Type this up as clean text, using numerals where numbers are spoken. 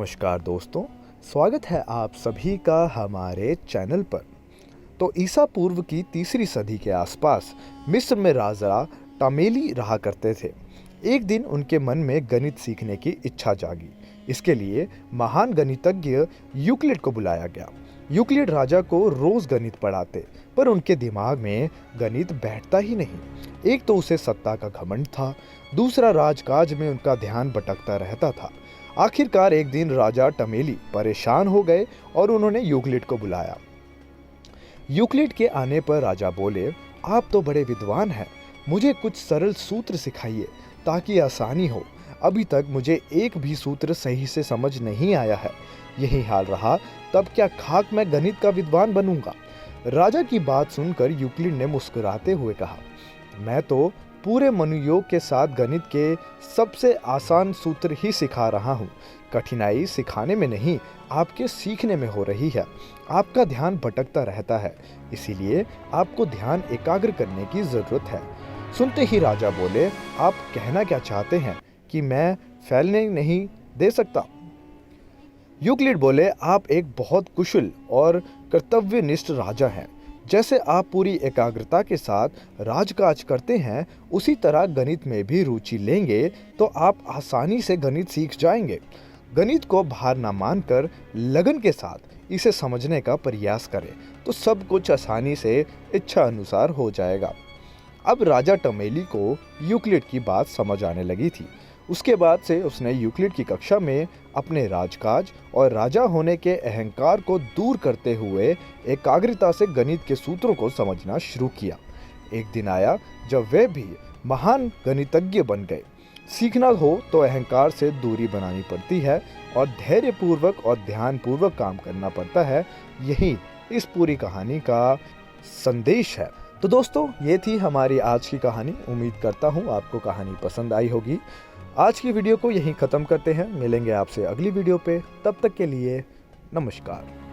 नमस्कार दोस्तों, स्वागत है आप सभी का हमारे चैनल पर। तो ईसा पूर्व की 3री सदी के आसपास मिस्र में राजा टमेली रहा करते थे। एक दिन उनके मन में गणित सीखने की इच्छा जागी। इसके लिए महान गणितज्ञ यूक्लिड को बुलाया गया। यूक्लिड राजा को रोज गणित पढ़ाते, पर उनके दिमाग में गणित बैठता ही नहीं। एक तो उसे सत्ता का घमंड था, दूसरा राजकाज में उनका ध्यान भटकता रहता था। आखिरकार एक दिन राजा टमेली परेशान हो गए और उन्होंने यूक्लिड को बुलाया। यूक्लिड के आने पर राजा बोले, आप तो बड़े विद्वान हैं, मुझे कुछ सरल सूत्र सिखाइए ताकि आसानी हो। अभी तक मुझे एक भी सूत्र सही से समझ नहीं आया है। यही हाल रहा तब क्या खाक मैं गणित का विद्वान बनूंगा। राजा की बात सुनकर यूक्लिड ने मुस्कुराते हुए कहा, मैं तो पूरे मनुयोग के साथ गणित के सबसे आसान सूत्र ही सिखा रहा हूँ। कठिनाई सिखाने में नहीं, आपके सीखने में हो रही है। आपका ध्यान भटकता रहता है, इसीलिए आपको ध्यान एकाग्र करने की जरूरत है। सुनते ही राजा बोले, आप कहना क्या चाहते हैं कि मैं फैलने नहीं दे सकता? यूक्लिड बोले, आप एक बहुत कुशल और कर्तव्यनिष्ठ राजा हैं। जैसे आप पूरी एकाग्रता के साथ राजकाज करते हैं, उसी तरह गणित में भी रुचि लेंगे तो आप आसानी से गणित सीख जाएंगे। गणित को भार न मानकर लगन के साथ इसे समझने का प्रयास करें तो सब कुछ आसानी से इच्छा अनुसार हो जाएगा। अब राजा टमेली को यूक्लिड की बात समझ आने लगी थी। उसके बाद से उसने यूक्लिड की कक्षा में अपने राजकाज और राजा होने के अहंकार को दूर करते हुए एकाग्रता से गणित के सूत्रों को समझना शुरू किया। एक दिन आया जब वे भी महान गणितज्ञ बन गए। सीखना हो तो अहंकार से दूरी बनानी पड़ती है और धैर्यपूर्वक और ध्यानपूर्वक काम करना पड़ता है। यही इस पूरी कहानी का संदेश है। तो दोस्तों, ये थी हमारी आज की कहानी। उम्मीद करता हूँ आपको कहानी पसंद आई होगी। आज की वीडियो को यहीं ख़त्म करते हैं। मिलेंगे आपसे अगली वीडियो पे। तब तक के लिए नमस्कार।